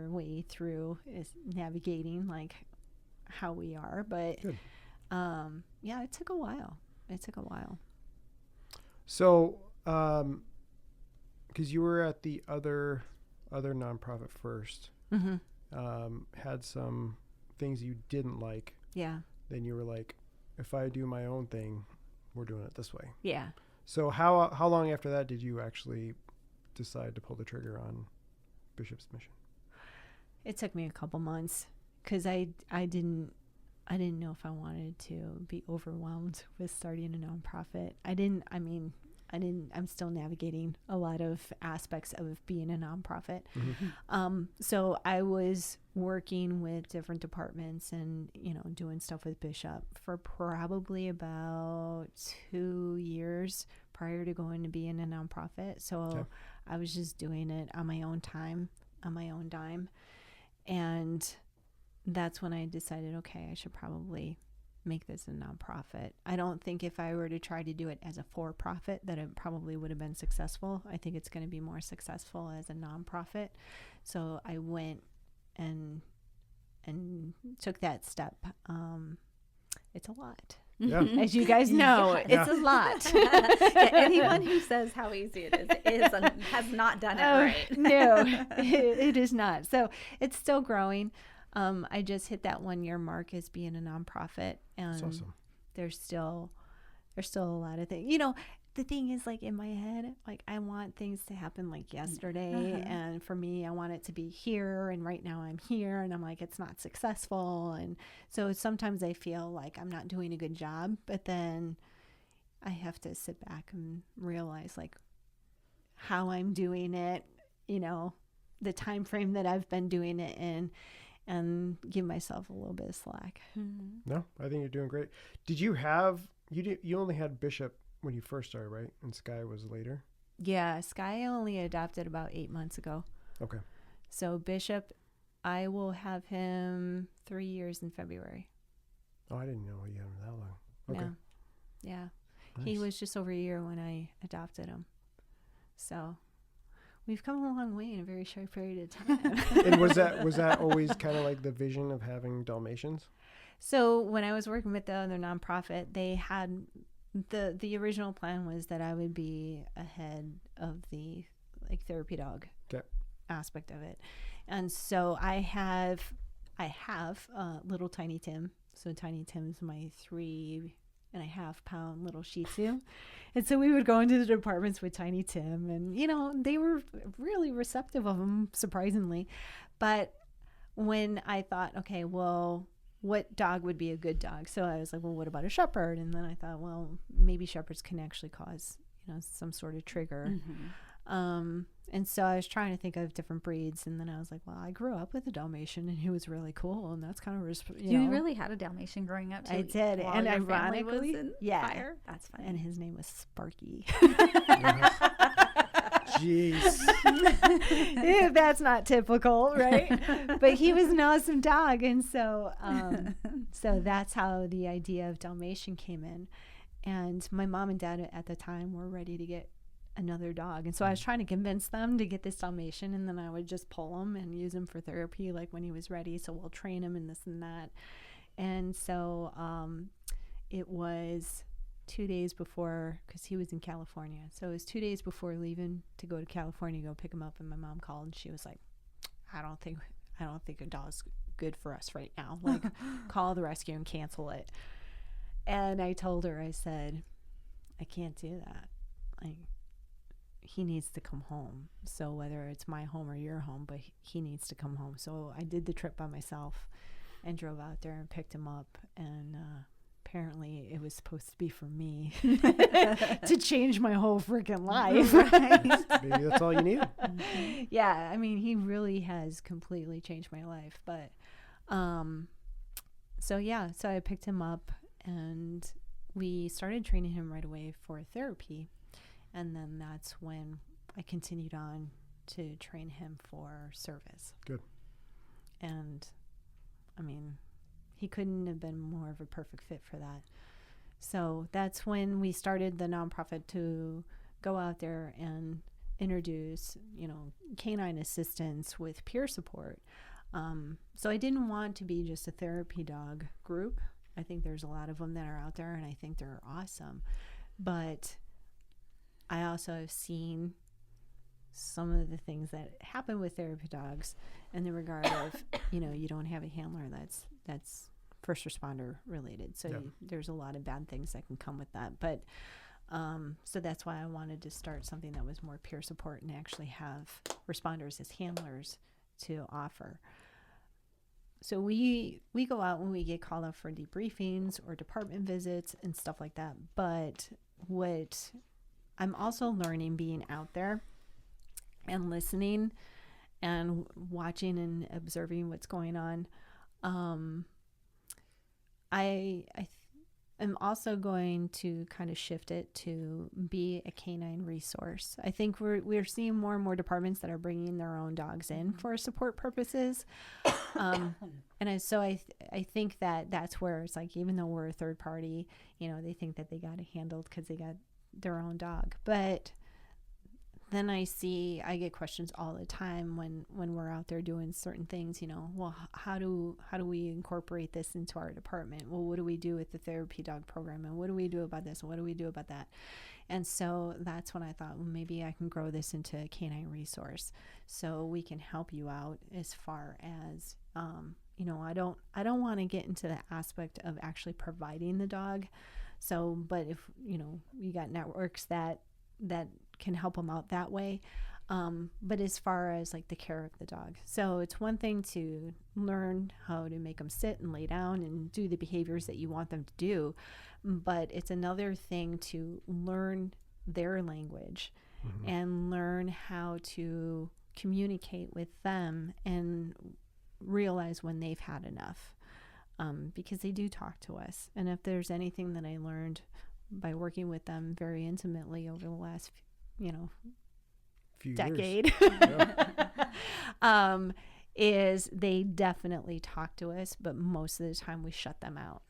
way through is navigating like how we are. But, yeah, it took a while. So, because you were at the other nonprofit first. Mm-hmm. Had some things you didn't like. Yeah. Then you were like, if I do my own thing, we're doing it this way. Yeah. So how long after that did you actually decide to pull the trigger on Bishop's Mission? It took me a couple months because I didn't know if I wanted to be overwhelmed with starting a nonprofit. I'm still navigating a lot of aspects of being a nonprofit. Mm-hmm. So I was working with different departments and, doing stuff with Bishop for probably about 2 years prior to going to being a nonprofit. So Okay. I was just doing it on my own time, on my own dime. And that's when I decided, okay, I should probably make this a nonprofit. I don't think if I were to try to do it as a for-profit that it probably would have been successful. I think it's going to be more successful as a nonprofit. So I went and took that step. It's a lot. Yeah. As you guys know, it's a lot. Yeah, anyone who says how easy it is has not done it right. No, it is not. So it's still growing. I just hit that 1 year mark as being a nonprofit, and That's awesome. there's still a lot of things. The thing is, like in my head, like I want things to happen like yesterday, and for me, I want it to be here. And right now, I'm here, and I'm like, it's not successful, and so sometimes I feel like I'm not doing a good job. But then I have to sit back and realize like how I'm doing it. The time frame that I've been doing it in. And give myself a little bit of slack. No, I think you're doing great. Did you only had Bishop when you first started, right? And Sky was later? Yeah, Sky only adopted about 8 months ago. Okay. So Bishop, I will have him 3 years in February. Oh, I didn't know you had him that long. Okay. Yeah. Nice. He was just over a year when I adopted him. So we've come a long way in a very short period of time. And was that always kind of like the vision of having Dalmatians? So when I was working with the other nonprofit, they had the original plan was that I would be ahead of the like therapy dog aspect of it. And so I have little Tiny Tim. So Tiny Tim's my 3 and a half pound little Shih Tzu. And so we would go into the departments with Tiny Tim, and, you know, they were really receptive of him, surprisingly. But when I thought, okay, well, what dog would be a good dog? So I was like, well, what about a shepherd? And then I thought, well, maybe shepherds can actually cause, you know, some sort of trigger. And so I was trying to think of different breeds, and then I was like, well, I grew up with a Dalmatian, and he was really cool, and that's kind of you really had a Dalmatian growing up too. I did, while and your family ironically, was in yeah, fire? That's funny. and his name was Sparky. Jeez. Yeah, that's not typical, right? But he was an awesome dog, and so so that's how the idea of Dalmatian came in. And my mom and dad at the time were ready to get another dog, and so I was trying to convince them to get this Dalmatian, and then I would just pull him and use him for therapy, like when he was ready. So we'll train him and this and that. And so it was 2 days before, because he was in California, so it was 2 days before leaving to go to California to go pick him up, and my mom called, and she was like, I don't think a dog's good for us right now, like call the rescue and cancel it. And I told her, I said, I can't do that, like, he needs to come home. So whether it's my home or your home, but he needs to come home. So I did the trip by myself and drove out there and picked him up. And apparently it was supposed to be for me to change my whole freaking life. Maybe that's all you need. Yeah, I mean, he really has completely changed my life. But so I picked him up, and we started training him right away for therapy. And then that's when I continued on to train him for service. Good. And I mean, he couldn't have been more of a perfect fit for that. So that's when we started the nonprofit to go out there and introduce, you know, canine assistance with peer support. So I didn't want to be just a therapy dog group. I think there's a lot of them that are out there, and I think they're awesome. But I also have seen some of the things that happen with therapy dogs in the regard of, you know, you don't have a handler that's first responder related. So there's a lot of bad things that can come with that. But so that's why I wanted to start something that was more peer support and actually have responders as handlers to offer. So we go out when we get called up for debriefings or department visits and stuff like that. But what I'm also learning, being out there and listening and watching and observing what's going on, I am also going to kind of shift it to be a canine resource. I think we're seeing more and more departments that are bringing their own dogs in for support purposes. And I think that that's where it's like, even though we're a third party, you know, they think that they got it handled because they got their own dog. But then I get questions all the time when we're out there doing certain things, you know, well, how do we incorporate this into our department? Well, what do we do with the therapy dog program? And what do we do about this? And what do we do about that? And so that's when I thought, well, maybe I can grow this into a canine resource so we can help you out as far as, you know, I don't want to get into the aspect of actually providing the dog. So, but if, you know, you got networks that can help them out that way. But as far as like the care of the dog. So it's one thing to learn how to make them sit and lay down and do the behaviors that you want them to do. But it's another thing to learn their language and learn how to communicate with them and realize when they've had enough. Because they do talk to us. And if there's anything that I learned by working with them very intimately over the last, you know, few decade, is they definitely talk to us, but most of the time we shut them out.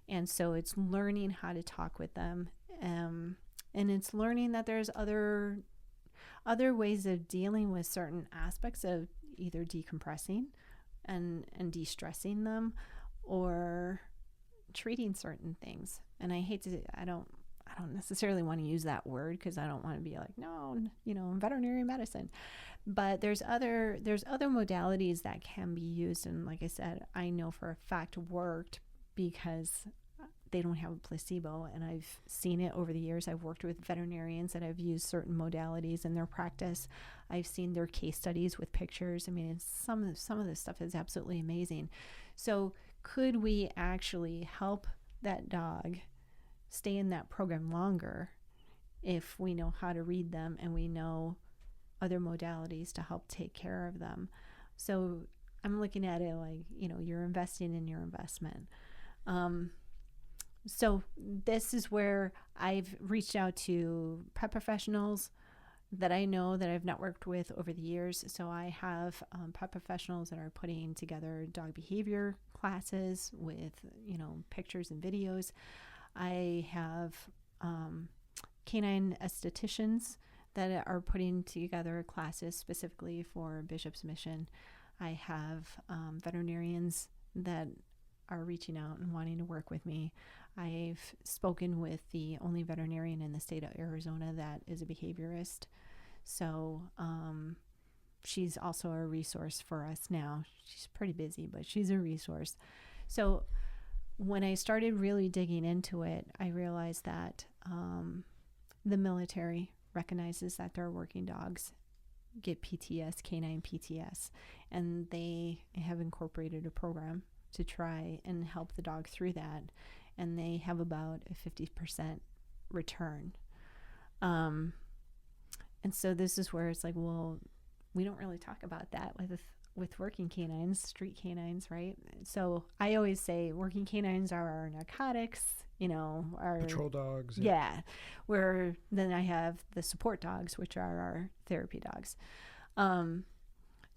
And so it's learning how to talk with them. And it's learning that there's other ways of dealing with certain aspects of either decompressing and de-stressing them, or treating certain things. And I don't necessarily want to use that word because I don't want to be like, no, you know, veterinary medicine. But there's other modalities that can be used. And like I said, I know for a fact worked because they don't have a placebo. And I've seen it over the years. I've worked with veterinarians that have used certain modalities in their practice. I've seen their case studies with pictures. I mean, some of this stuff is absolutely amazing. So could we actually help that dog stay in that program longer if we know how to read them and we know other modalities to help take care of them? So I'm looking at it like, you're investing in your investment. So this is where I've reached out to pet professionals that I know that I've networked with over the years. So I have pet professionals that are putting together dog behavior classes with, pictures and videos. I have canine estheticians that are putting together classes specifically for Bishop's Mission. I have veterinarians that are reaching out and wanting to work with me. I've spoken with the only veterinarian in the state of Arizona that is a behaviorist. So she's also a resource for us now. She's pretty busy, but she's a resource. So when I started really digging into it, I realized that the military recognizes that their working dogs get PTS, canine PTS, and they have incorporated a program to try and help the dog through that, and they have about a 50% return. And so this is where it's like, well, we don't really talk about that with working canines, street canines, right? So I always say working canines are our narcotics, our Patrol dogs. Yeah. Where then I have the support dogs, which are our therapy dogs.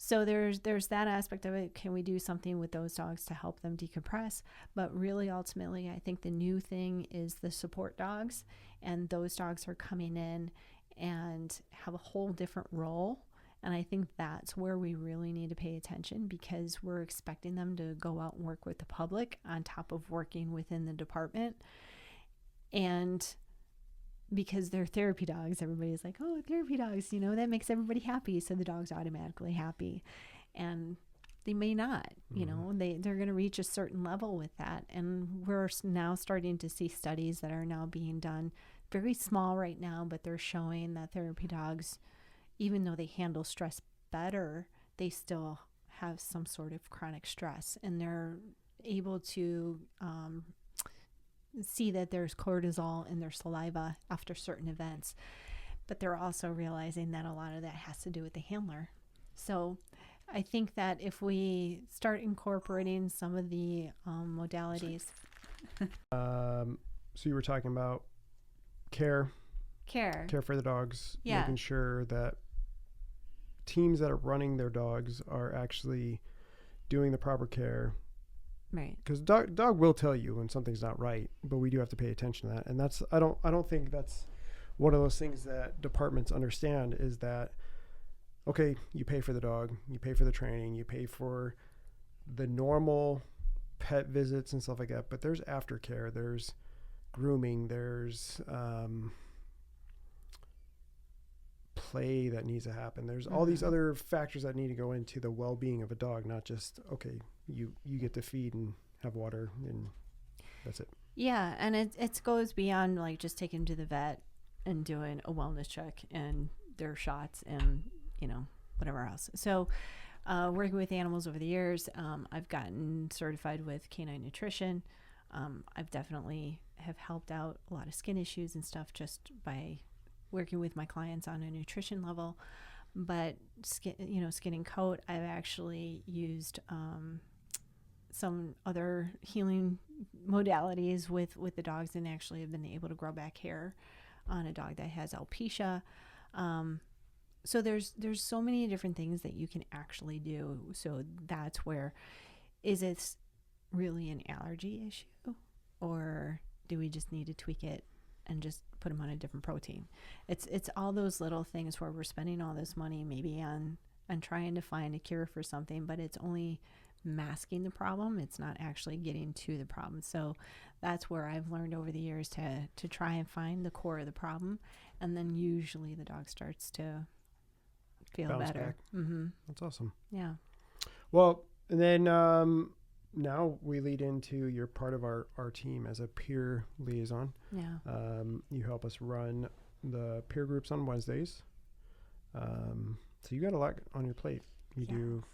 So there's that aspect of it. Can we do something with those dogs to help them decompress? But really, ultimately, I think the new thing is the support dogs, and those dogs are coming in and have a whole different role. And I think that's where we really need to pay attention, because we're expecting them to go out and work with the public on top of working within the department. And because they're therapy dogs, everybody's like, oh, therapy dogs, that makes everybody happy. So the dog's automatically happy. And they may not, they're going to reach a certain level with that. And we're now starting to see studies that are now being done, very small right now, but they're showing that therapy dogs, even though they handle stress better, they still have some sort of chronic stress, and they're able to see that there's cortisol in their saliva after certain events. But they're also realizing that a lot of that has to do with the handler. So I think that if we start incorporating some of the modalities. So you were talking about care for the dogs, Yeah. making sure that teams that are running their dogs are actually doing the proper care. Right. Because dog will tell you when something's not right, but we do have to pay attention to that. And that's I don't think that's one of those things that departments understand, is that, okay, you pay for the dog, you pay for the training, you pay for the normal pet visits and stuff like that, but there's aftercare, there's grooming, there's play that needs to happen. There's all these other factors that need to go into the well-being of a dog, not just, okay, you get to feed and have water and that's it. Yeah, and it goes beyond like just taking them to the vet and doing a wellness check and their shots and whatever else. So working with animals over the years, I've gotten certified with canine nutrition. I've definitely have helped out a lot of skin issues and stuff just by working with my clients on a nutrition level. But skin and coat, I've actually used some other healing modalities with the dogs, and actually have been able to grow back hair on a dog that has alopecia. So there's so many different things that you can actually do. So that's where, is it really an allergy issue, or do we just need to tweak it and just put them on a different protein? It's all those little things where we're spending all this money maybe on trying to find a cure for something, but it's only masking the problem. It's not actually getting to the problem. So that's where I've learned over the years to try and find the core of the problem, and then usually the dog starts to feel Bounce better. back. Mm-hmm. That's awesome. Yeah. Well, and then now we lead into you're part of our team as a peer liaison. Yeah. You help us run the peer groups on Wednesdays. So you got a lot on your plate. You do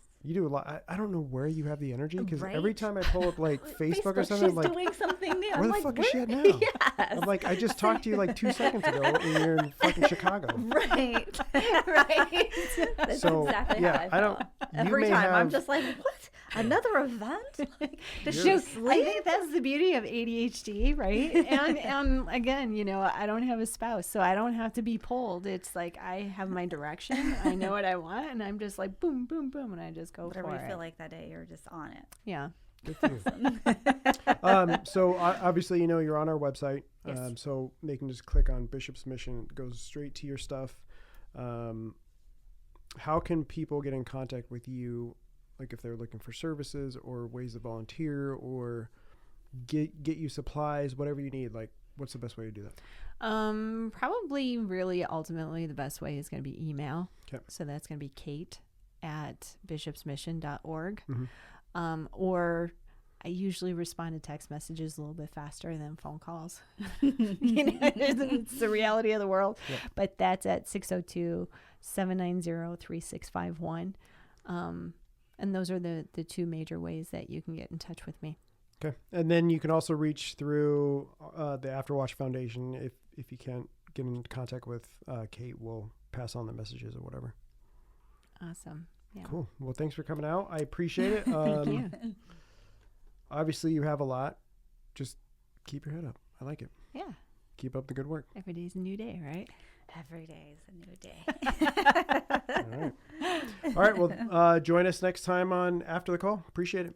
a lot. I don't know where you have the energy, because every Right? time I pull up like Facebook or something, I'm she's like, doing something new. where I'm the like, fuck is she at now? Yes. I'm like, I just talked to you like 2 seconds ago, and you're in fucking Chicago. Right. Right. That's So, exactly yeah, how I I don't- felt. you Every may time I'm have- just like, what? Another event? Like, does You're- she I think sleep? that's the beauty of ADHD, right? and again, you know, I don't have a spouse, so I don't have to be pulled. It's like I have my direction. I know what I want, and I'm just like boom, boom, boom, and I just go Whatever for you it. feel like that day, you're just on it. Yeah. Good for you. So obviously, you know, you're on our website. Yes. So they can just click on Bishop's Mission. It goes straight to your stuff. How can people get in contact with you? Like if they're looking for services or ways to volunteer or get you supplies, whatever you need, like what's the best way to do that? Probably really ultimately the best way is going to be email. 'Kay. So that's going to be kate@bishopsmission.org. Mhm. Or I usually respond to text messages a little bit faster than phone calls. You know, it's the reality of the world. Yep. But that's at 602-790-3651. And those are the 2 major ways that you can get in touch with me. Okay. And then you can also reach through the Afterwatch Foundation. If you can't get in contact with Kate, we'll pass on the messages or whatever. Awesome. Yeah. Cool. Well, thanks for coming out. I appreciate it. Thank you. Obviously, you have a lot. Just keep your head up. I like it. Yeah. Keep up the good work. Every day's a new day, right? Every day is a new day. All right. All right. Well, join us next time on After the Call. Appreciate it.